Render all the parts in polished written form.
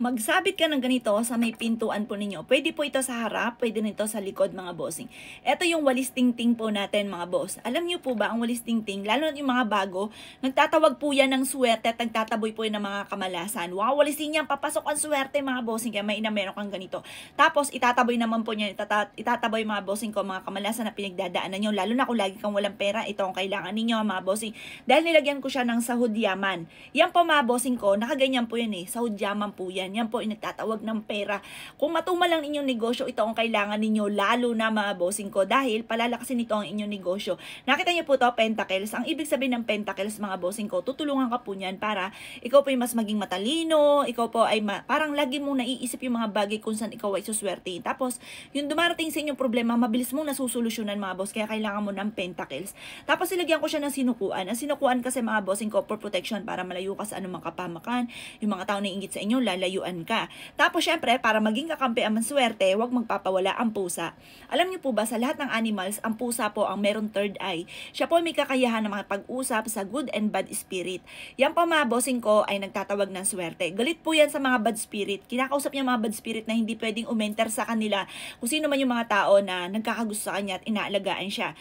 Magsabit ka ng ganito sa may pintuan po ninyo. Pwede po ito sa harap, pwede nito sa likod mga bossing. Ito yung walis tingting po natin mga boss. Alam niyo po ba ang walis tingting, lalo na yung mga bago, nagtatawag po yan ng swerte at nagtataboy po yan ng mga kamalasan. Wawalisin yan, papasok ang swerte mga bossing, kaya may meron kang ganito. Tapos itataboy naman po niya, itataboy mga bossing ko mga kamalasan na pinagdadaanan nyo, lalo na kung lagi kang walang pera, ito ang kailangan ninyo mga bossing. Dahil nilagyan ko siya ng sahod yaman. Yan po mga bossing ko, nakaganyan po yan sahod yaman po yan. Yan po nagtatawag ng pera. Kung matumal lang inyong negosyo, ito ang kailangan ninyo, lalo na mga bossing ko, dahil palalakasin ito ang inyong negosyo. Nakita niyo po to, pentacles. Ang ibig sabihin ng pentacles, mga bossing ko, tutulungan ka po niyan para ikaw po ay mas maging matalino, ikaw po ay parang lagi mong naiisip yung mga bagay kung saan ikaw ay suswerte. Tapos, yung dumarating sa inyong problema, mabilis mong nasusolusyonan mga boss, kaya kailangan mo ng pentacles. Tapos, ilagyan ko siya ng sinukuan. Ang sinukuan kasi mga bossing ko, for protection, para malayo ka sa anumang kapamakan, yung mga tao na ingit sa inyo, lalayuan ka. Tapos, syempre, para maging kakampi ang swerte, huwag magpapawala ang pusa. Alam niyo po ba, sa lahat ng animals, ang pusa po ang meron third eye. Siya po may kakayahan na makapag-usap sa good and bad spirit. Yan po mga bossing ko ay nagtatawag ng swerte. Galit po yan sa mga bad spirit. Kinakausap niya mga bad spirit na hindi pwedeng umenter sa kanila kung sino man yung mga tao na nagkakagusto sa kanya at inaalagaan siya.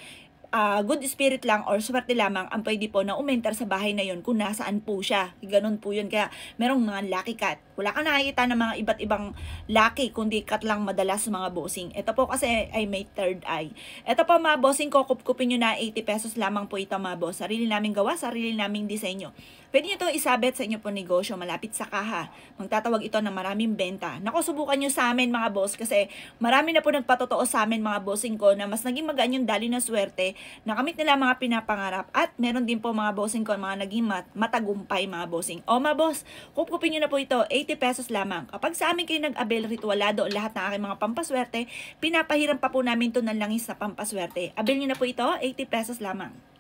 Good spirit lang or swerte lamang ang pwede po na umenter sa bahay na yon kung nasaan po siya. Ganun po yun. Kaya merong mga lucky cat. Wala ka nakikita ng mga iba't ibang lucky, kundi cat lang madalas mga bossing. Ito po kasi ay may third eye. Ito po mga bossing ko, kupkupin nyo na 80 pesos lamang po ito mga boss. Sarili naming gawa, sarili naming disenyo. Pwede nyo ito isabit sa inyo po negosyo, malapit sa kaha. Magtatawag ito ng maraming benta. Naku, subukan nyo sa amin mga boss kasi marami na po nagpatotoo sa amin mga bossing ko na mas naging magaan yung dali ng swerte, nakamit nila mga pinapangarap at meron din po mga bossing ko mga naging matagumpay mga bossing. O mga boss, kupkupin nyo na po ito, 80 pesos lamang. Kapag sa amin kayo nag-avail ritualado lahat ng aking mga pampaswerte, pinapahiram pa po namin ito ng langis sa pampaswerte. Avail nyo na po ito, 80 pesos lamang.